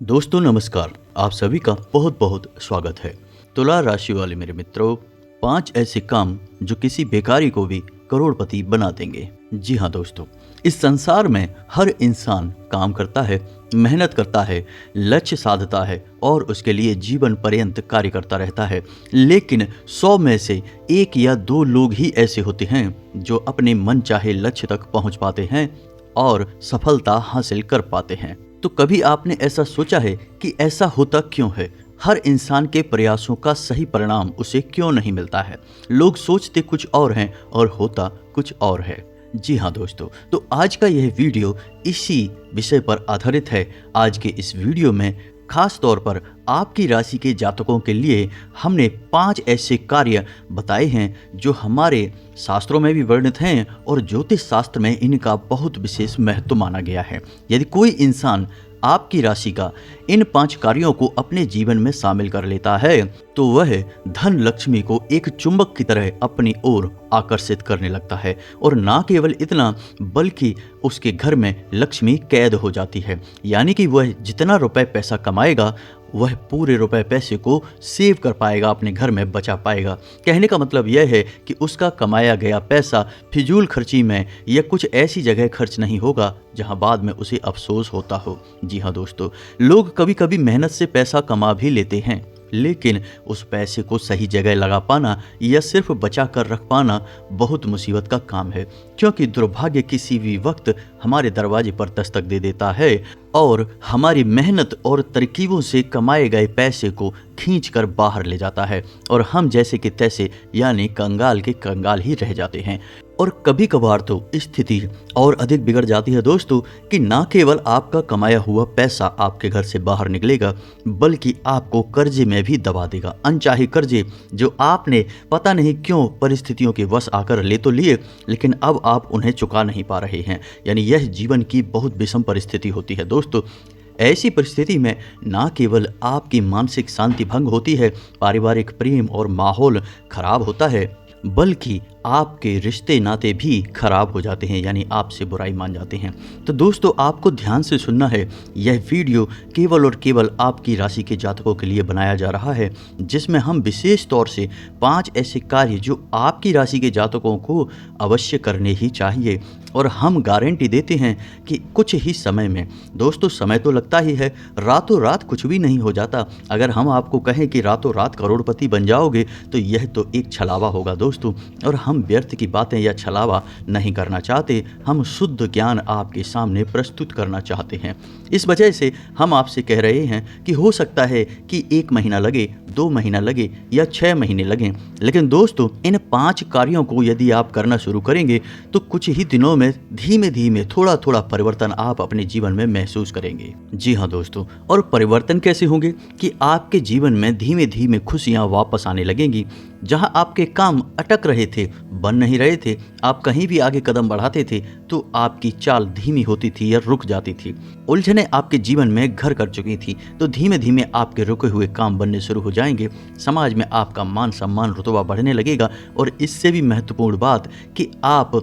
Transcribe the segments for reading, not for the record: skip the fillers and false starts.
दोस्तों नमस्कार, आप सभी का बहुत बहुत स्वागत है। तुला राशि वाले मेरे मित्रों, 5 ऐसे काम जो किसी बेकारी को भी करोड़पति बना देंगे। जी हाँ दोस्तों, इस संसार में हर इंसान काम करता है, मेहनत करता है, लक्ष्य साधता है और उसके लिए जीवन पर्यंत कार्य करता रहता है। लेकिन 100 में से 1 या 2 लोग ही ऐसे होते हैं जो अपने मन चाहे लक्ष्य तक पहुंच पाते हैं और सफलता हासिल कर पाते हैं। तो कभी आपने ऐसा सोचा है कि ऐसा होता क्यों है? हर इंसान के प्रयासों का सही परिणाम उसे क्यों नहीं मिलता है? लोग सोचते कुछ और हैं और होता कुछ और है। जी हाँ दोस्तों, तो आज का यह वीडियो इसी विषय पर आधारित है। आज के इस वीडियो में खास तौर पर आपकी राशि के जातकों के लिए हमने 5 ऐसे कार्य बताए हैं जो हमारे शास्त्रों में भी वर्णित हैं और ज्योतिष शास्त्र में इनका बहुत विशेष महत्व माना गया है। यदि कोई इंसान आपकी राशि का इन 5 कार्यों को अपने जीवन में शामिल कर लेता है तो वह धन लक्ष्मी को एक चुंबक की तरह अपनी ओर आकर्षित करने लगता है। और ना केवल इतना बल्कि उसके घर में लक्ष्मी कैद हो जाती है, यानी कि वह जितना रुपए पैसा कमाएगा वह पूरे रुपए पैसे को सेव कर पाएगा, अपने घर में बचा पाएगा। कहने का मतलब यह है कि उसका कमाया गया पैसा फिजूल खर्ची में या कुछ ऐसी जगह खर्च नहीं होगा जहां बाद में उसे अफसोस होता हो। जी हाँ दोस्तों, लोग कभी कभी मेहनत से पैसा कमा भी लेते हैं, लेकिन उस पैसे को सही जगह लगा पाना या सिर्फ बचा कर रख पाना बहुत मुसीबत का काम है, क्योंकि दुर्भाग्य किसी भी वक्त हमारे दरवाजे पर दस्तक दे देता है और हमारी मेहनत और तरकीबों से कमाए गए पैसे को खींच कर बाहर ले जाता है और हम जैसे कि तैसे यानी कंगाल के कंगाल ही रह जाते हैं। और कभी कभार तो स्थिति और अधिक बिगड़ जाती है दोस्तों कि ना केवल आपका कमाया हुआ पैसा आपके घर से बाहर निकलेगा बल्कि आपको कर्जे में भी दबा देगा। अनचाहे कर्जे जो आपने पता नहीं क्यों परिस्थितियों के वश आकर ले तो लिए, लेकिन अब आप उन्हें चुका नहीं पा रहे हैं। यानी यह जीवन की बहुत विषम परिस्थिति होती है दोस्तों। ऐसी परिस्थिति में ना केवल आपकी मानसिक शांति भंग होती है, पारिवारिक प्रेम और माहौल खराब होता है, बल्कि आपके रिश्ते नाते भी खराब हो जाते हैं, यानी आपसे बुराई मान जाते हैं। तो दोस्तों आपको ध्यान से सुनना है, यह वीडियो केवल और केवल आपकी राशि के जातकों के लिए बनाया जा रहा है, जिसमें हम विशेष तौर से 5 ऐसे कार्य जो आपकी राशि के जातकों को अवश्य करने ही चाहिए। और हम गारंटी देते हैं कि कुछ ही समय में, दोस्तों समय तो लगता ही है, रातों रात कुछ भी नहीं हो जाता। अगर हम आपको कहें कि रातों रात करोड़पति बन जाओगे तो यह तो एक छलावा होगा दोस्तों। और हम व्यर्थ की बातें या छलावा नहीं करना चाहते, हम शुद्ध ज्ञान आपके सामने प्रस्तुत करना चाहते हैं। इस वजह से हम आपसे कह रहे हैं कि हो सकता है कि 1 महीना लगे, 2 महीना लगे या 6 महीने लगें, लेकिन दोस्तों इन 5 कार्यों को यदि आप करना शुरू करेंगे तो कुछ ही दिनों में धीमे धीमे थोड़ा थोड़ा परिवर्तन आप अपने जीवन में महसूस करेंगे। जी हाँ दोस्तों, और परिवर्तन कैसे होंगे कि आपके जीवन में धीमे धीमे खुशियां वापस आने लगेंगी। जहां आपके काम अटक रहे थे, बन नहीं रहे थे, आप कहीं भी आगे कदम बढ़ाते थे तो आपकी चाल धीमी होती थी या रुक जाती थी। उलझने आपके जीवन में घर कर चुकी थी तो धीमे धीमे आपके रुके हुए काम बनने शुरू हो जाएंगे। समाज में आपका मान सम्मान रुतबा बढ़ने लगेगा और इससे भी महत्वपूर्ण बात कि आप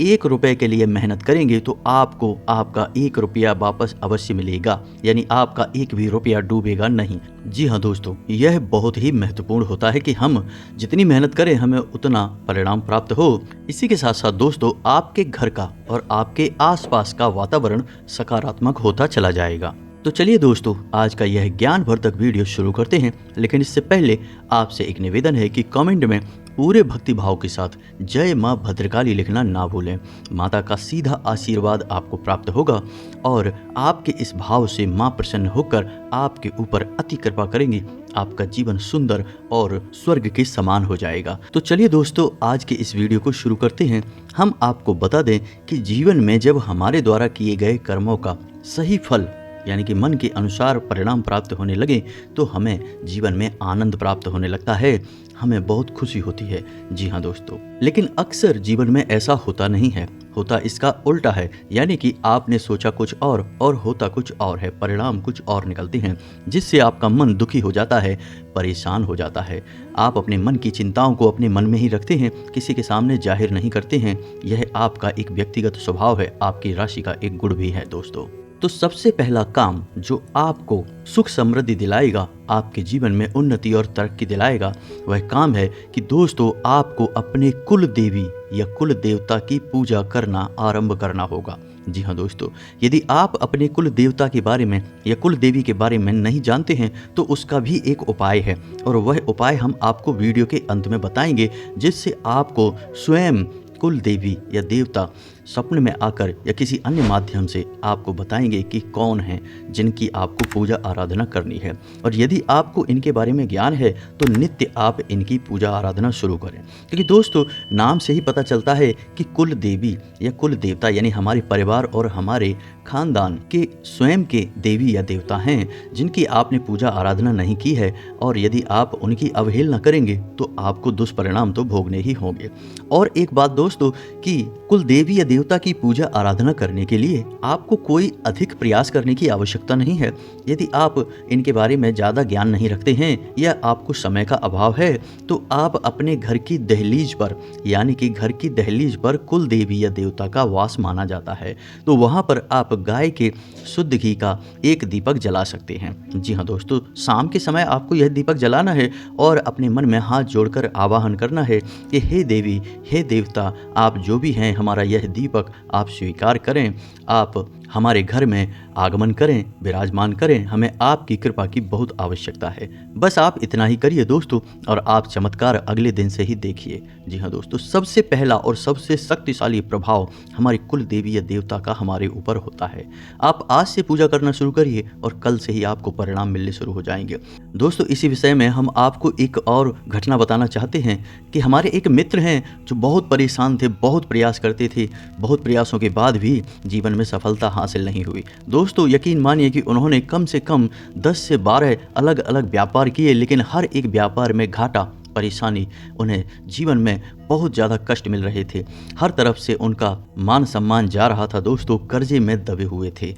1 रुपए के लिए मेहनत करेंगे तो आपको आपका 1 रुपया वापस अवश्य मिलेगा, यानी आपका 1 भी रुपया डूबेगा नहीं। जी हाँ दोस्तों, यह बहुत ही महत्वपूर्ण होता है कि हम जितनी मेहनत करें हमें उतना परिणाम प्राप्त हो। इसी के साथ साथ दोस्तों आपके घर का और आपके आसपास का वातावरण सकारात्मक होता चला जाएगा। तो चलिए दोस्तों आज का यह ज्ञानवर्धक वीडियो शुरू करते हैं, लेकिन इससे पहले आपसे एक निवेदन है कि कमेंट में पूरे भक्ति भाव के साथ जय माँ भद्रकाली लिखना ना भूलें। माता का सीधा आशीर्वाद आपको प्राप्त होगा और आपके इस भाव से माँ प्रसन्न होकर आपके ऊपर अति कृपा करेंगी। आपका जीवन सुंदर और स्वर्ग के समान हो जाएगा। तो चलिए दोस्तों आज के इस वीडियो को शुरू करते हैं। हम आपको बता दें कि जीवन में जब हमारे द्वारा किए गए कर्मों का सही फल यानी कि मन के अनुसार परिणाम प्राप्त होने लगे तो हमें जीवन में आनंद प्राप्त होने लगता है, हमें बहुत खुशी होती है। जी हाँ दोस्तों, लेकिन अक्सर जीवन में ऐसा होता नहीं है, होता इसका उल्टा है, यानी कि आपने सोचा कुछ और होता कुछ और है, परिणाम कुछ और निकलते हैं, जिससे आपका मन दुखी हो जाता है, परेशान हो जाता है। आप अपने मन की चिंताओं को अपने मन में ही रखते हैं, किसी के सामने जाहिर नहीं करते हैं। यह आपका एक व्यक्तिगत स्वभाव है, आपकी राशि का एक गुण भी है दोस्तों। तो सबसे पहला काम जो आपको सुख समृद्धि दिलाएगा, आपके जीवन में उन्नति और तरक्की दिलाएगा, वह काम है कि दोस्तों आपको अपने कुल देवी या कुल देवता की पूजा करना आरंभ करना होगा। जी हाँ दोस्तों, यदि आप अपने कुल देवता के बारे में या कुल देवी के बारे में नहीं जानते हैं तो उसका भी एक उपाय है, और वह उपाय हम आपको वीडियो के अंत में बताएंगे, जिससे आपको स्वयं कुल देवी या देवता सपने में आकर या किसी अन्य माध्यम से आपको बताएंगे कि कौन हैं जिनकी आपको पूजा आराधना करनी है। और यदि आपको इनके बारे में ज्ञान है तो नित्य आप इनकी पूजा आराधना शुरू करें, क्योंकि दोस्तों नाम से ही पता चलता है कि कुल देवी या कुल देवता यानी हमारे परिवार और हमारे खानदान के स्वयं के देवी या देवता हैं जिनकी आपने पूजा आराधना नहीं की है, और यदि आप उनकी अवहेलना करेंगे तो आपको दुष्परिणाम तो भोगने ही होंगे। और एक बात दोस्तों कि कुल देवी या देवता की पूजा आराधना करने के लिए आपको कोई अधिक प्रयास करने की आवश्यकता नहीं है। यदि आप इनके बारे में ज़्यादा ज्ञान नहीं रखते हैं या आपको समय का अभाव है तो आप अपने घर की दहलीज पर यानी कि घर की दहलीज पर कुल देवी या देवता का वास माना जाता है, तो वहाँ पर आप गाय के शुद्ध घी का एक दीपक जला सकते हैं। जी हाँ दोस्तों, शाम के समय आपको यह दीपक जलाना है और अपने मन में हाथ जोड़कर आवाहन करना है कि हे देवी हे देवता, आप जो भी हैं हमारा यह दीपक आप स्वीकार करें, आप हमारे घर में आगमन करें, विराजमान करें, हमें आपकी कृपा की बहुत आवश्यकता है। बस आप इतना ही करिए दोस्तों और आप चमत्कार अगले दिन से ही देखिए। जी हाँ दोस्तों, सबसे पहला और सबसे शक्तिशाली प्रभाव हमारे कुल देवी या देवता का हमारे ऊपर होता है। आप आज से पूजा करना शुरू करिए और कल से ही आपको परिणाम मिलने शुरू हो जाएंगे। दोस्तों इसी विषय में हम आपको एक और घटना बताना चाहते हैं कि हमारे एक मित्र हैं जो बहुत परेशान थे, बहुत प्रयास करते थे, बहुत प्रयासों के बाद भी जीवन में सफलता हासिल नहीं हुई। दोस्तों यकीन मानिए कि उन्होंने कम से कम 10 से 12 अलग अलग व्यापार किए, लेकिन हर एक व्यापार में घाटा, परेशानी, उन्हें जीवन में बहुत ज़्यादा कष्ट मिल रहे थे। हर तरफ से उनका मान सम्मान जा रहा था दोस्तों, कर्जे में दबे हुए थे।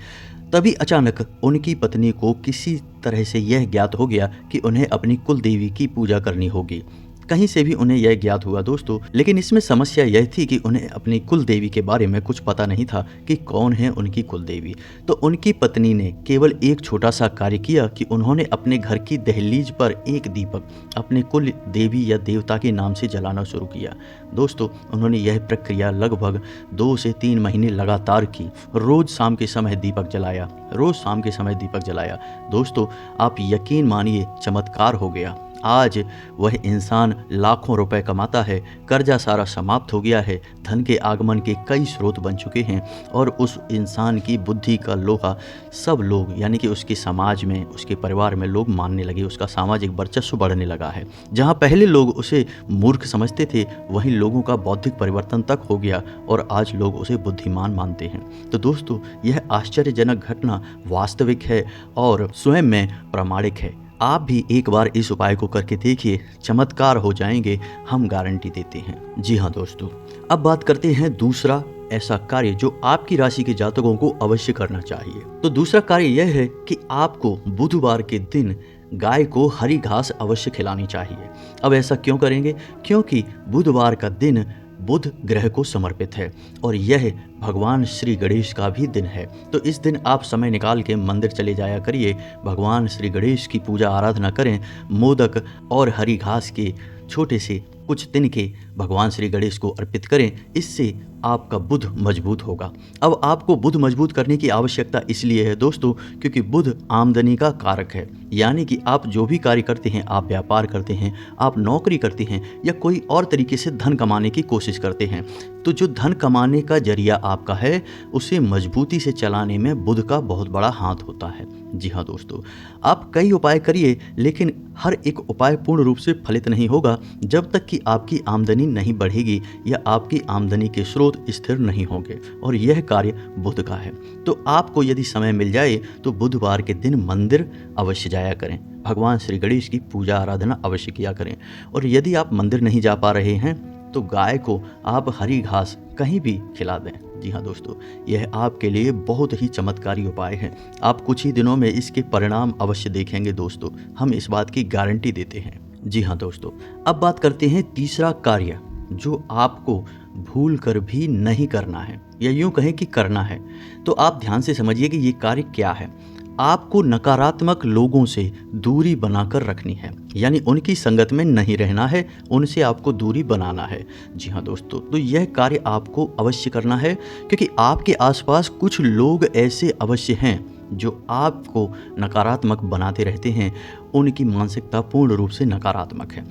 तभी अचानक उनकी पत्नी को किसी तरह से यह ज्ञात हो गया कि उन्हें अपनी कुल देवी की पूजा करनी होगी। कहीं से भी उन्हें यह ज्ञात हुआ दोस्तों, लेकिन इसमें समस्या यह थी कि उन्हें अपनी कुल देवी के बारे में कुछ पता नहीं था कि कौन है उनकी कुल देवी। तो उनकी पत्नी ने केवल एक छोटा सा कार्य किया कि उन्होंने अपने घर की दहलीज पर एक दीपक अपने कुल देवी या देवता के नाम से जलाना शुरू किया। दोस्तों उन्होंने यह प्रक्रिया लगभग 2 से 3 महीने लगातार की। रोज शाम के समय दीपक जलाया, रोज शाम के समय दीपक जलाया। दोस्तों आप यकीन मानिए चमत्कार हो गया। आज वह इंसान लाखों रुपए कमाता है, कर्जा सारा समाप्त हो गया है, धन के आगमन के कई स्रोत बन चुके हैं, और उस इंसान की बुद्धि का लोहा सब लोग यानी कि उसके समाज में, उसके परिवार में लोग मानने लगे, उसका सामाजिक वर्चस्व बढ़ने लगा है। जहां पहले लोग उसे मूर्ख समझते थे वहीं लोगों का बौद्धिक परिवर्तन तक हो गया और आज लोग उसे बुद्धिमान मानते हैं। तो दोस्तों यह आश्चर्यजनक घटना वास्तविक है और स्वयं में प्रामाणिक है। आप भी एक बार इस उपाय को करके देखिए, चमत्कार हो जाएंगे, हम गारंटी देते हैं। जी हाँ दोस्तों, अब बात करते हैं दूसरा ऐसा कार्य जो आपकी राशि के जातकों को अवश्य करना चाहिए। तो दूसरा कार्य यह है कि आपको बुधवार के दिन गाय को हरी घास अवश्य खिलानी चाहिए। अब ऐसा क्यों करेंगे? क्योंकि बुधवार का दिन बुध ग्रह को समर्पित है और यह भगवान श्री गणेश का भी दिन है। तो इस दिन आप समय निकाल के मंदिर चले जाया करिए, भगवान श्री गणेश की पूजा आराधना करें, मोदक और हरी घास के छोटे से कुछ तिनके भगवान श्री गणेश को अर्पित करें। इससे आपका बुध मजबूत होगा। अब आपको बुध मजबूत करने की आवश्यकता इसलिए है दोस्तों क्योंकि बुध आमदनी का कारक है, यानी कि आप जो भी कार्य करते हैं, आप व्यापार करते हैं, आप नौकरी करते हैं या कोई और तरीके से धन कमाने की कोशिश करते हैं, तो जो धन कमाने का जरिया आपका है उसे मजबूती से चलाने में बुध का बहुत बड़ा हाथ होता है। जी हाँ दोस्तों, आप कई उपाय करिए लेकिन हर एक उपाय पूर्ण रूप से फलित नहीं होगा जब तक कि आपकी आमदनी नहीं बढ़ेगी या आपकी आमदनी के स्रोत स्थिर नहीं होंगे, और यह कार्य बुध का है। तो आपको यदि समय मिल जाए तो बुधवार के दिन मंदिर अवश्य जाया करें, भगवान श्री गणेश की पूजा आराधना अवश्य किया करें। और यदि आप मंदिर नहीं जा पा रहे हैं तो गाय को आप हरी घास कहीं भी खिला दें। जी हाँ दोस्तों, यह आपके लिए बहुत ही चमत्कारी उपाय है। आप कुछ ही दिनों में इसके परिणाम अवश्य देखेंगे दोस्तों, हम इस बात की गारंटी देते हैं। जी हाँ दोस्तों, अब बात करते हैं तीसरा कार्य जो आपको भूल कर भी नहीं करना है, या यूं कहें कि करना है। तो आप ध्यान से समझिए कि ये कार्य क्या है। आपको नकारात्मक लोगों से दूरी बनाकर रखनी है, यानी उनकी संगत में नहीं रहना है, उनसे आपको दूरी बनाना है। जी हाँ दोस्तों, तो यह कार्य आपको अवश्य करना है, क्योंकि आपके आसपास कुछ लोग ऐसे अवश्य हैं जो आपको नकारात्मक बनाते रहते हैं। उनकी मानसिकता पूर्ण रूप से नकारात्मक है।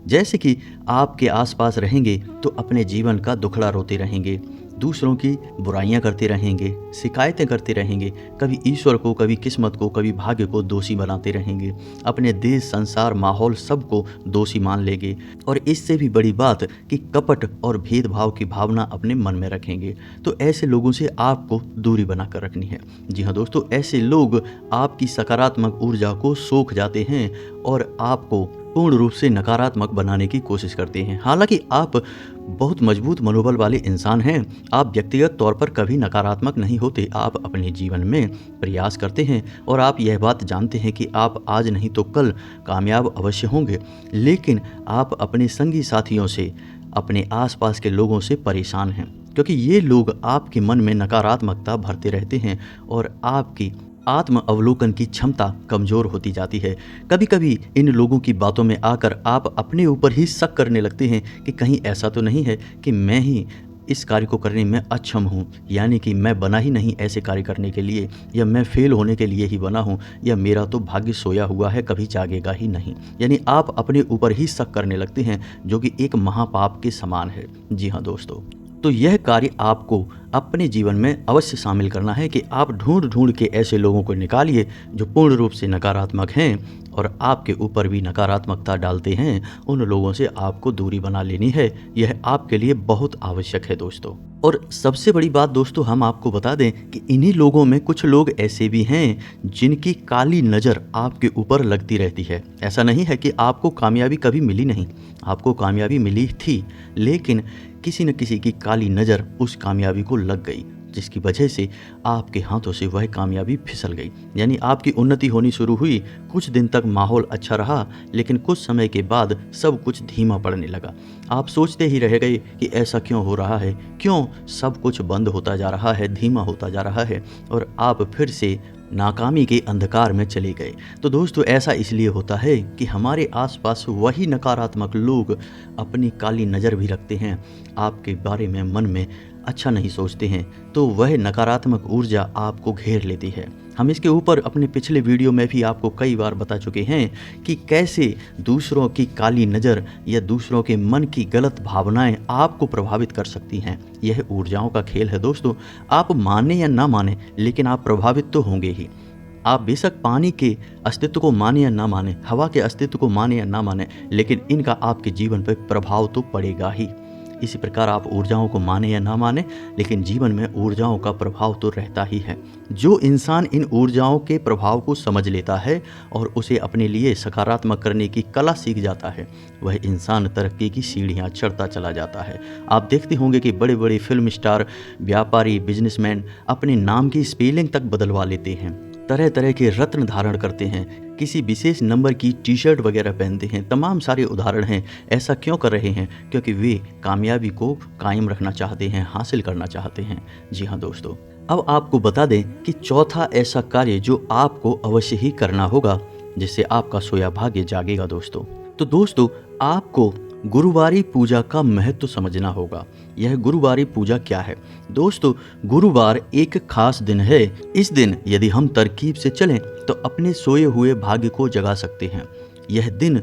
जैसे कि आपके आसपास रहेंगे तो अपने जीवन का दुखड़ा रोते रहेंगे, दूसरों की बुराइयां करते रहेंगे, शिकायतें करते रहेंगे, कभी ईश्वर को, कभी किस्मत को, कभी भाग्य को दोषी बनाते रहेंगे, अपने देश, संसार, माहौल सबको दोषी मान लेंगे, और इससे भी बड़ी बात कि कपट और भेदभाव की भावना अपने मन में रखेंगे। तो ऐसे लोगों से आपको दूरी बनाकर रखनी है। जी हाँ दोस्तों, ऐसे लोग आपकी सकारात्मक ऊर्जा को सोख जाते हैं और आपको पूर्ण रूप से नकारात्मक बनाने की कोशिश करते हैं। हालांकि आप बहुत मजबूत मनोबल वाले इंसान हैं, आप व्यक्तिगत तौर पर कभी नकारात्मक नहीं होते। आप अपने जीवन में प्रयास करते हैं और आप यह बात जानते हैं कि आप आज नहीं तो कल कामयाब अवश्य होंगे, लेकिन आप अपने संगी साथियों से, अपने आसपास के लोगों से परेशान हैं, क्योंकि ये लोग आपके मन में नकारात्मकता भरते रहते हैं और आपकी आत्म अवलोकन की क्षमता कमज़ोर होती जाती है। कभी कभी इन लोगों की बातों में आकर आप अपने ऊपर ही शक करने लगते हैं कि कहीं ऐसा तो नहीं है कि मैं ही इस कार्य को करने में अक्षम हूँ, यानी कि मैं बना ही नहीं ऐसे कार्य करने के लिए, या मैं फेल होने के लिए ही बना हूँ, या मेरा तो भाग्य सोया हुआ है, कभी जागेगा ही नहीं। यानी आप अपने ऊपर ही शक करने लगते हैं, जो कि एक महापाप के समान है। जी हाँ दोस्तों, तो यह कार्य आपको अपने जीवन में अवश्य शामिल करना है कि आप ढूंढ ढूंढ के ऐसे लोगों को निकालिए जो पूर्ण रूप से नकारात्मक हैं और आपके ऊपर भी नकारात्मकता डालते हैं। उन लोगों से आपको दूरी बना लेनी है। यह आपके लिए बहुत आवश्यक है दोस्तों। और सबसे बड़ी बात दोस्तों, हम आपको बता दें कि इन्हीं लोगों में कुछ लोग ऐसे भी हैं जिनकी काली नज़र आपके ऊपर लगती रहती है। ऐसा नहीं है कि आपको कामयाबी कभी मिली नहीं, आपको कामयाबी मिली थी, लेकिन किसी न किसी की काली नज़र उस कामयाबी को लग गई, जिसकी वजह से आपके हाथों से वह कामयाबी फिसल गई। यानी आपकी उन्नति होनी शुरू हुई, कुछ दिन तक माहौल अच्छा रहा, लेकिन कुछ समय के बाद सब कुछ धीमा पड़ने लगा। आप सोचते ही रह गए कि ऐसा क्यों हो रहा है, क्यों सब कुछ बंद होता जा रहा है, धीमा होता जा रहा है, और आप फिर से नाकामी के अंधकार में चले गए। तो दोस्तों, ऐसा इसलिए होता है कि हमारे आसपास वही नकारात्मक लोग अपनी काली नज़र भी रखते हैं, आपके बारे में मन में अच्छा नहीं सोचते हैं, तो वह नकारात्मक ऊर्जा आपको घेर लेती है। हम इसके ऊपर अपने पिछले वीडियो में भी आपको कई बार बता चुके हैं कि कैसे दूसरों की काली नज़र या दूसरों के मन की गलत भावनाएं आपको प्रभावित कर सकती हैं। यह ऊर्जाओं का खेल है दोस्तों। आप माने या ना माने, लेकिन आप प्रभावित तो होंगे ही। आप बेशक पानी के अस्तित्व को माने या ना माने, हवा के अस्तित्व को माने या ना माने, लेकिन इनका आपके जीवन पर प्रभाव तो पड़ेगा ही। इसी प्रकार आप ऊर्जाओं को माने या ना माने, लेकिन जीवन में ऊर्जाओं का प्रभाव तो रहता ही है। जो इंसान इन ऊर्जाओं के प्रभाव को समझ लेता है और उसे अपने लिए सकारात्मक करने की कला सीख जाता है, वह इंसान तरक्की की सीढ़ियाँ चढ़ता चला जाता है। आप देखते होंगे कि बड़े बड़े फिल्म स्टार, व्यापारी, बिजनेसमैन अपने नाम की स्पेलिंग तक बदलवा लेते हैं, तरह तरह के रत्न धारण करते हैं, किसी विशेष नंबर की टी शर्ट वगैरह पहनते हैं। तमाम सारे उदाहरण हैं। ऐसा क्यों कर रहे हैं? क्योंकि वे कामयाबी को कायम रखना चाहते हैं, हासिल करना चाहते हैं। जी हाँ दोस्तों, अब आपको बता दें कि चौथा ऐसा कार्य जो आपको अवश्य ही करना होगा, जिससे आपका सोया भाग्य जागेगा दोस्तों। तो दोस्तों, आपको गुरुवारी पूजा का महत्व समझना होगा। यह गुरुवारी पूजा क्या है? दोस्तों, गुरुवार एक खास दिन है। इस दिन यदि हम तरकीब से चलें तो अपने सोए हुए भाग्य को जगा सकते हैं। यह दिन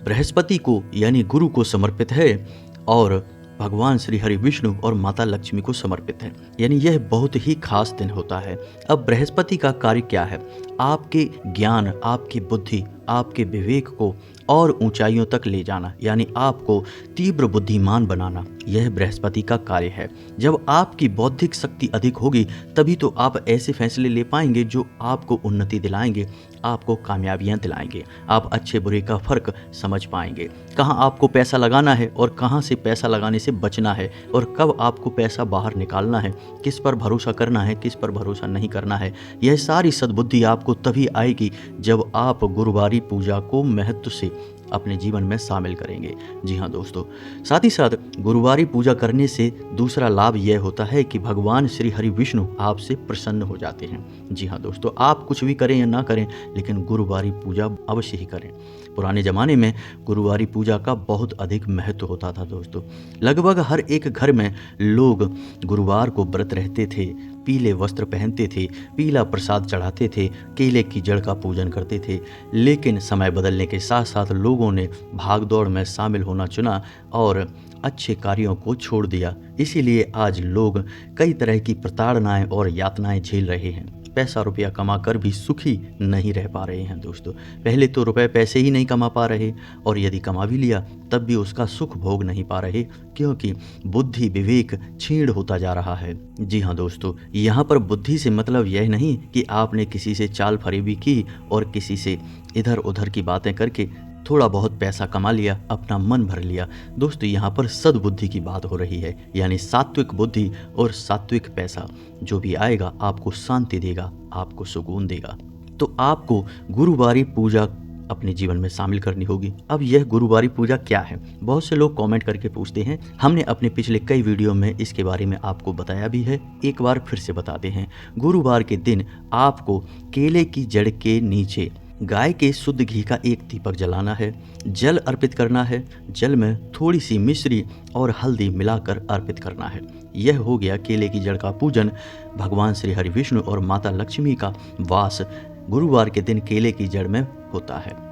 बृहस्पति को यानी गुरु को समर्पित है और भगवान श्री हरि विष्णु और माता लक्ष्मी को समर्पित है। यानी यह बहुत ही खास दिन होता है। अब बृहस्पति का कार्य क्या है? आपके ज्ञान, आपकी बुद्धि, आपके विवेक को और ऊंचाइयों तक ले जाना, यानी आपको तीव्र बुद्धिमान बनाना, यह बृहस्पति का कार्य है। जब आपकी बौद्धिक शक्ति अधिक होगी, तभी तो आप ऐसे फैसले ले पाएंगे जो आपको उन्नति दिलाएंगे, आपको कामयाबियां दिलाएंगे। आप अच्छे बुरे का फर्क समझ पाएंगे, कहाँ आपको पैसा लगाना है और कहाँ से पैसा लगाने से बचना है, और कब आपको पैसा बाहर निकालना है, किस पर भरोसा करना है, किस पर भरोसा नहीं करना है। यह सारी सद्बुद्धि आपको तभी आएगी जब आप गुरुवारी पूजा को महत्व से अपने जीवन में शामिल करेंगे। जी हाँ दोस्तों, साथ ही साथ गुरुवारी पूजा करने से दूसरा लाभ यह होता है कि भगवान श्री हरि विष्णु आपसे प्रसन्न हो जाते हैं। जी हाँ दोस्तों, आप कुछ भी करें या ना करें, लेकिन गुरुवारी पूजा अवश्य ही करें। पुराने ज़माने में गुरुवारी पूजा का बहुत अधिक महत्व होता था दोस्तों। लगभग हर एक घर में लोग गुरुवार को व्रत रहते थे, पीले वस्त्र पहनते थे, पीला प्रसाद चढ़ाते थे, केले की जड़ का पूजन करते थे। लेकिन समय बदलने के साथ साथ लोगों ने भागदौड़ में शामिल होना चुना और अच्छे कार्यों को छोड़ दिया। इसीलिए आज लोग कई तरह की प्रताड़नाएं और यातनाएं झेल रहे हैं। पैसा रुपया कमा कर भी सुखी नहीं रह पा रहे हैं दोस्तों। पहले तो रुपए पैसे ही नहीं कमा पा रहे, और यदि कमा भी लिया तब भी उसका सुख भोग नहीं पा रहे, क्योंकि बुद्धि विवेक छीण होता जा रहा है। जी हाँ दोस्तों, यहाँ पर बुद्धि से मतलब यह नहीं कि आपने किसी से चाल फरेबी की और किसी से इधर उधर की बातें करके थोड़ा बहुत पैसा कमा लिया, अपना मन भर लिया। दोस्तों, यहाँ पर सद्बुद्धि की बात हो रही है, यानी सात्विक बुद्धि और सात्विक पैसा जो भी आएगा आपको शांति देगा, आपको सुकून देगा। तो आपको गुरुवारी पूजा अपने जीवन में शामिल करनी होगी। अब यह गुरुवारी पूजा क्या है? बहुत से लोग कमेंट करके पूछते हैं। हमने अपने पिछले कई वीडियो में इसके बारे में आपको बताया भी है, एक बार फिर से बताते हैं। गुरुवार के दिन आपको केले की जड़ के नीचे गाय के शुद्ध घी का एक दीपक जलाना है, जल अर्पित करना है, जल में थोड़ी सी मिश्री और हल्दी मिलाकर अर्पित करना है। यह हो गया केले की जड़ का पूजन। भगवान श्री हरि विष्णु और माता लक्ष्मी का वास गुरुवार के दिन केले की जड़ में होता है।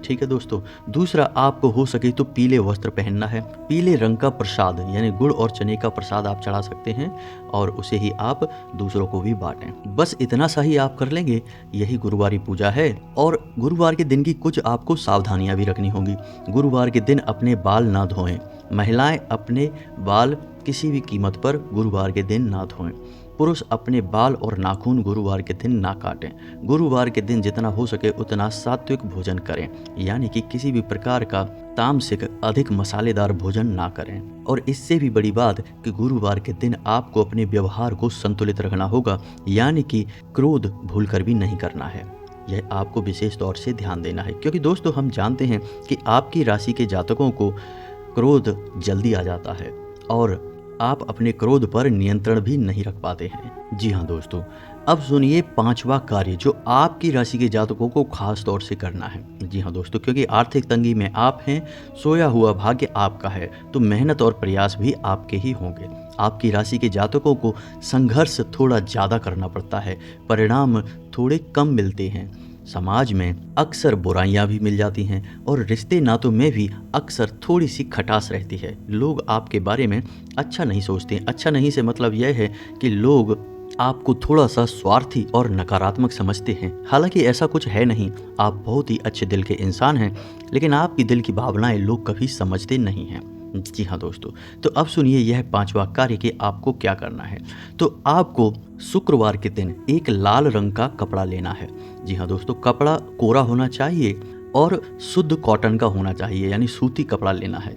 ठीक है दोस्तों, दूसरा, आपको हो सके तो पीले वस्त्र पहनना है। पीले रंग का प्रसाद यानी गुड़ और चने का प्रसाद आप चढ़ा सकते हैं और उसे ही आप दूसरों को भी बांटें। बस इतना सा ही आप कर लेंगे, यही गुरुवारी पूजा है। और गुरुवार के दिन की कुछ आपको सावधानियां भी रखनी होंगी। गुरुवार के दिन अपने बाल ना धोएं। महिलाएं अपने बाल किसी भी कीमत पर गुरुवार के दिन ना धोएं। पुरुष अपने बाल और नाखून गुरुवार के दिन ना काटें। गुरुवार के दिन जितना हो सके उतना सात्विक भोजन करें, यानी कि किसी भी प्रकार का तामसिक अधिक मसालेदार भोजन ना करें। और इससे भी बड़ी बात कि गुरुवार के दिन आपको अपने व्यवहार को संतुलित रखना होगा, यानी कि क्रोध भूलकर भी नहीं करना है। यह आपको विशेष तौर से ध्यान देना है, क्योंकि दोस्तों हम जानते हैं कि आपकी राशि के जातकों को क्रोध जल्दी आ जाता है और आप अपने क्रोध पर नियंत्रण भी नहीं रख पाते हैं। जी हाँ दोस्तों, अब सुनिए पांचवा कार्य जो आपकी राशि के जातकों को खास तौर से करना है। जी हाँ दोस्तों, क्योंकि आर्थिक तंगी में आप हैं, सोया हुआ भाग्य आपका है, तो मेहनत और प्रयास भी आपके ही होंगे। आपकी राशि के जातकों को संघर्ष थोड़ा ज़्यादा करना पड़ता है, परिणाम थोड़े कम मिलते हैं। समाज में अक्सर बुराइयां भी मिल जाती हैं और रिश्ते नातों में भी अक्सर थोड़ी सी खटास रहती है। लोग आपके बारे में अच्छा नहीं सोचते। अच्छा नहीं से मतलब यह है कि लोग आपको थोड़ा सा स्वार्थी और नकारात्मक समझते हैं। हालांकि ऐसा कुछ है नहीं, आप बहुत ही अच्छे दिल के इंसान हैं, लेकिन आपकी दिल की भावनाएं लोग कभी समझते नहीं हैं। जी हाँ दोस्तों, तो अब सुनिए यह पांचवा कार्य कि आपको क्या करना है। तो आपको शुक्रवार के दिन एक लाल रंग का कपड़ा लेना है। जी हाँ दोस्तों, कपड़ा कोरा होना चाहिए और शुद्ध कॉटन का होना चाहिए, यानी सूती कपड़ा लेना है।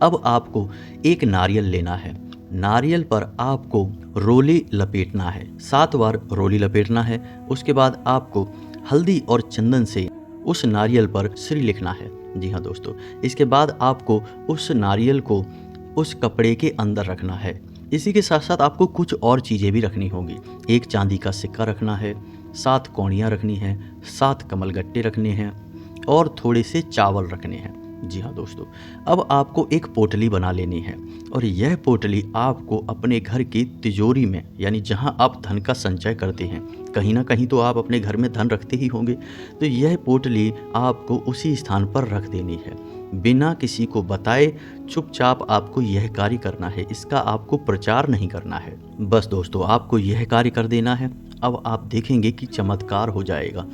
अब आपको एक नारियल लेना है। नारियल पर आपको रोली लपेटना है, 7 बार रोली लपेटना है। उसके बाद आपको हल्दी और चंदन से उस नारियल पर श्री लिखना है। जी हाँ दोस्तों, इसके बाद आपको उस नारियल को उस कपड़े के अंदर रखना है। इसी के साथ साथ आपको कुछ और चीज़ें भी रखनी होगी। एक चांदी का सिक्का रखना है, 7 कौड़ियाँ रखनी हैं, 7 कमलगट्टे रखने हैं और थोड़े से चावल रखने हैं। जी हाँ दोस्तों, अब आपको एक पोटली बना लेनी है और यह पोटली आपको अपने घर की तिजोरी में, यानी जहाँ आप धन का संचय करते हैं, कहीं ना कहीं तो आप अपने घर में धन रखते ही होंगे, तो यह पोटली आपको उसी स्थान पर रख देनी है। बिना किसी को बताए चुपचाप आपको यह कार्य करना है, इसका आपको प्रचार नहीं करना है। बस दोस्तों, आपको यह कार्य कर देना है। अब आप देखेंगे कि चमत्कार हो जाएगा।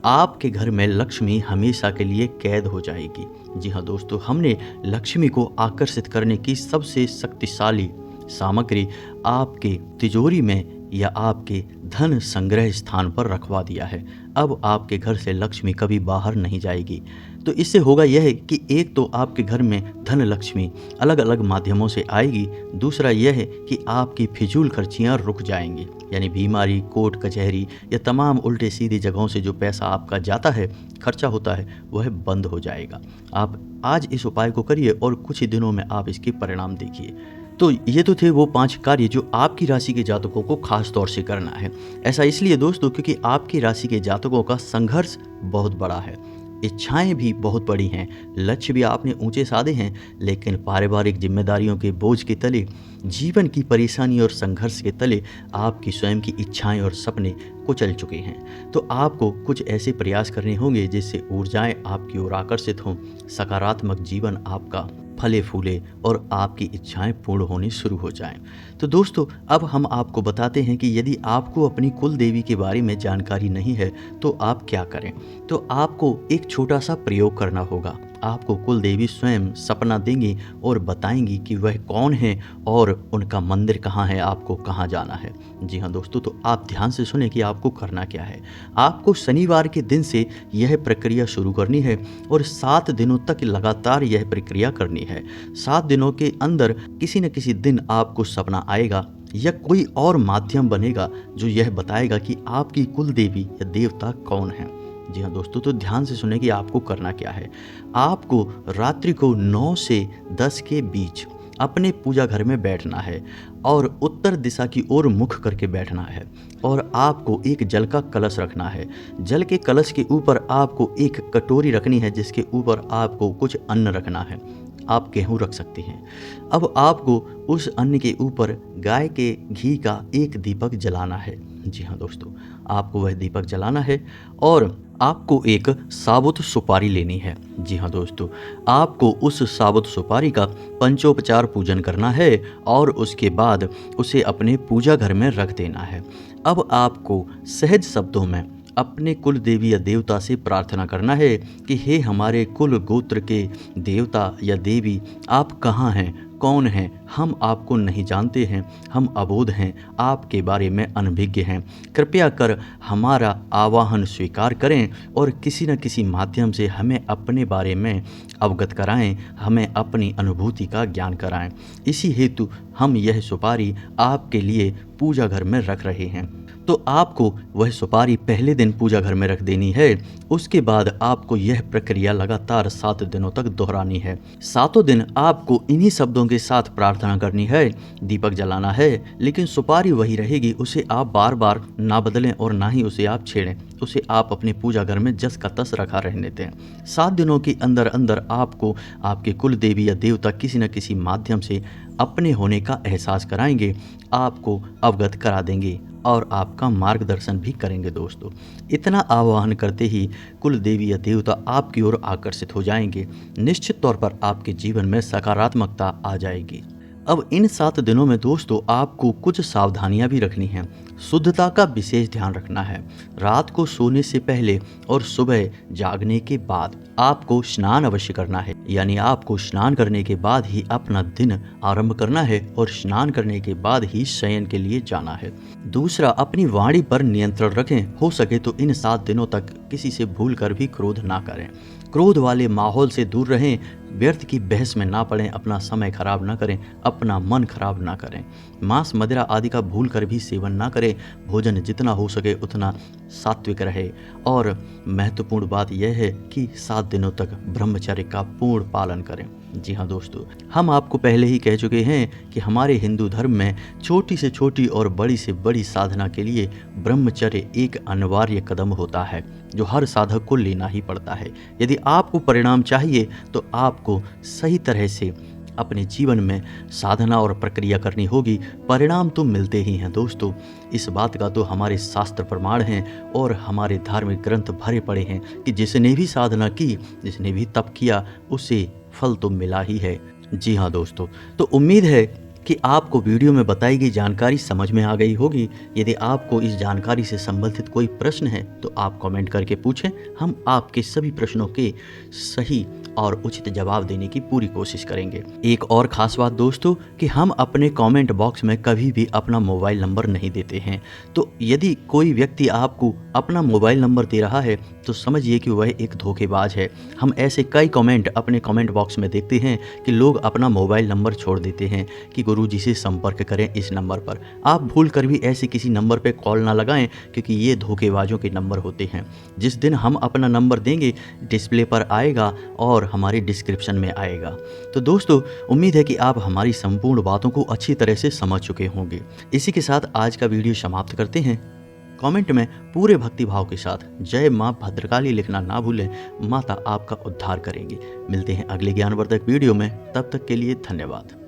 आपके घर में लक्ष्मी हमेशा के लिए कैद हो जाएगी। जी हाँ दोस्तों, हमने लक्ष्मी को आकर्षित करने की सबसे शक्तिशाली सामग्री आपके तिजोरी में या आपके धन संग्रह स्थान पर रखवा दिया है। अब आपके घर से लक्ष्मी कभी बाहर नहीं जाएगी। तो इससे होगा यह कि एक तो आपके घर में धन लक्ष्मी अलग अलग माध्यमों से आएगी, दूसरा यह है कि आपकी फिजूल खर्चियाँ रुक जाएंगी, यानी बीमारी, कोर्ट कचहरी या तमाम उल्टे सीधे जगहों से जो पैसा आपका जाता है, खर्चा होता है, वह बंद हो जाएगा। आप आज इस उपाय को करिए और कुछ ही दिनों में आप इसके परिणाम देखिए। तो ये तो थे वो 5 कार्य जो आपकी राशि के जातकों को खास तौर से करना है। ऐसा इसलिए दोस्तों क्योंकि आपकी राशि के जातकों का संघर्ष बहुत बड़ा है, इच्छाएं भी बहुत बड़ी हैं, लक्ष्य भी आपने ऊंचे साधे हैं, लेकिन पारिवारिक जिम्मेदारियों के बोझ के तले, जीवन की परेशानी और संघर्ष के तले आपकी स्वयं की इच्छाएं और सपने कुचल चुके हैं। तो आपको कुछ ऐसे प्रयास करने होंगे जिससे ऊर्जाएं आपकी ओर आकर्षित हों, सकारात्मक जीवन आपका फले फूले और आपकी इच्छाएं पूर्ण होनी शुरू हो जाएं। तो दोस्तों, अब हम आपको बताते हैं कि यदि आपको अपनी कुल देवी के बारे में जानकारी नहीं है तो आप क्या करें। तो आपको एक छोटा सा प्रयोग करना होगा। आपको कुल देवी स्वयं सपना देंगी और बताएंगी कि वह कौन है और उनका मंदिर कहाँ है, आपको कहाँ जाना है। जी हाँ दोस्तों, तो आप ध्यान से सुने कि आपको करना क्या है। आपको शनिवार के दिन से यह प्रक्रिया शुरू करनी है और 7 दिनों तक लगातार यह प्रक्रिया करनी है। 7 दिनों के अंदर किसी न किसी दिन आपको सपना आएगा या कोई और माध्यम बनेगा जो यह बताएगा कि आपकी कुल देवी या देवता कौन है। जी हाँ दोस्तों, तो ध्यान से सुने कि आपको करना क्या है। आपको रात्रि को 9 से 10 के बीच अपने पूजा घर में बैठना है और उत्तर दिशा की ओर मुख करके बैठना है और आपको एक जल का कलश रखना है। जल के कलश के ऊपर आपको एक कटोरी रखनी है जिसके ऊपर आपको कुछ अन्न रखना है। आप गेहूँ रख सकते हैं। अब आपको उस अन्न के ऊपर गाय के घी का एक दीपक जलाना है। जी हाँ दोस्तों, आपको वह दीपक जलाना है और आपको एक साबुत सुपारी लेनी है। जी हाँ दोस्तों, आपको उस साबुत सुपारी का पंचोपचार पूजन करना है और उसके बाद उसे अपने पूजा घर में रख देना है। अब आपको सहज शब्दों में अपने कुल देवी या देवता से प्रार्थना करना है कि हे हमारे कुल गोत्र के देवता या देवी, आप कहाँ हैं, कौन हैं, हम आपको नहीं जानते हैं, हम अबोध हैं, आपके बारे में अनभिज्ञ हैं। कृपया कर हमारा आवाहन स्वीकार करें और किसी न किसी माध्यम से हमें अपने बारे में अवगत कराएं, हमें अपनी अनुभूति का ज्ञान कराएं। इसी हेतु हम यह सुपारी आपके लिए पूजा घर में रख रहे हैं। तो आपको वह सुपारी पहले दिन पूजा घर में रख देनी है। उसके बाद आपको यह प्रक्रिया लगातार 7 दिनों तक दोहरानी है। 7 दिन आपको इन्हीं शब्दों के साथ प्रार्थना करनी है, दीपक जलाना है, लेकिन सुपारी वही रहेगी, उसे आप बार बार ना बदलें और ना ही उसे आप छेड़ें। उसे आप अपने पूजा घर में जस का तस रखा रहने दें। 7 दिनों के अंदर अंदर आपको आपके कुल देवी या देवता किसी न किसी माध्यम से अपने होने का एहसास कराएंगे, आपको अवगत करा देंगे और आपका मार्गदर्शन भी करेंगे। दोस्तों, इतना आह्वान करते ही कुल देवी या देवता आपकी ओर आकर्षित हो जाएंगे। निश्चित तौर पर आपके जीवन में सकारात्मकता आ जाएगी। अब इन 7 दिनों में दोस्तों आपको कुछ सावधानियां भी रखनी हैं। शुद्धता का विशेष ध्यान रखना है। रात को सोने से पहले और सुबह जागने के बाद आपको स्नान अवश्य करना है, यानी आपको स्नान करने के बाद ही अपना दिन आरंभ करना है और स्नान करने के बाद ही शयन के लिए जाना है। दूसरा, अपनी वाणी पर नियंत्रण रखें। हो सके तो इन 7 दिनों तक किसी से भूल कर भी क्रोध ना करें। क्रोध वाले माहौल से दूर रहें, व्यर्थ की बहस में ना पड़ें, अपना समय खराब ना करें, अपना मन खराब ना करें। मांस मदिरा आदि का भूल कर भी सेवन ना करें। भोजन जितना हो सके उतना सात्विक रहे। और महत्वपूर्ण बात यह है कि 7 दिनों तक ब्रह्मचर्य का पूर्ण पालन करें। जी हाँ दोस्तों, हम आपको पहले ही कह चुके हैं कि हमारे हिंदू धर्म में छोटी से छोटी और बड़ी से बड़ी साधना के लिए ब्रह्मचर्य एक अनिवार्य कदम होता है जो हर साधक को लेना ही पड़ता है। यदि आपको परिणाम चाहिए तो आपको सही तरह से अपने जीवन में साधना और प्रक्रिया करनी होगी। परिणाम तो मिलते ही हैं दोस्तों, इस बात का तो हमारे शास्त्र प्रमाण हैं और हमारे धार्मिक ग्रंथ भरे पड़े हैं कि जिसने भी साधना की, जिसने भी तप किया, उसे फल तो मिला ही है। जी हाँ दोस्तों, तो उम्मीद है कि आपको वीडियो में बताई गई जानकारी समझ में आ गई होगी। यदि आपको इस जानकारी से संबंधित कोई प्रश्न है तो आप कमेंट करके पूछें, हम आपके सभी प्रश्नों के सही और उचित जवाब देने की पूरी कोशिश करेंगे। एक और खास बात दोस्तों कि हम अपने कमेंट बॉक्स में कभी भी अपना मोबाइल नंबर नहीं देते हैं। तो यदि कोई व्यक्ति आपको अपना मोबाइल नंबर दे रहा है तो समझिए कि वह एक धोखेबाज है। हम ऐसे कई कमेंट अपने कमेंट बॉक्स में देखते हैं कि लोग अपना मोबाइल नंबर छोड़ देते हैं कि गुरुजी से संपर्क करें इस नंबर पर। आप भूल कर भी ऐसे किसी नंबर पर कॉल ना लगाएं, क्योंकि ये धोखेबाजों के नंबर होते हैं। जिस दिन हम अपना नंबर देंगे डिस्प्ले पर आएगा और हमारे डिस्क्रिप्शन में आएगा। तो दोस्तों, उम्मीद है कि आप हमारी संपूर्ण बातों को अच्छी तरह से समझ चुके होंगे। इसी के साथ आज का वीडियो समाप्त करते हैं। कमेंट में पूरे भक्ति भाव के साथ जय मां भद्रकाली लिखना ना भूलें। माता आपका उद्धार करेंगे। मिलते हैं अगले ज्ञानवर्धक वीडियो में, तब तक के लिए धन्यवाद।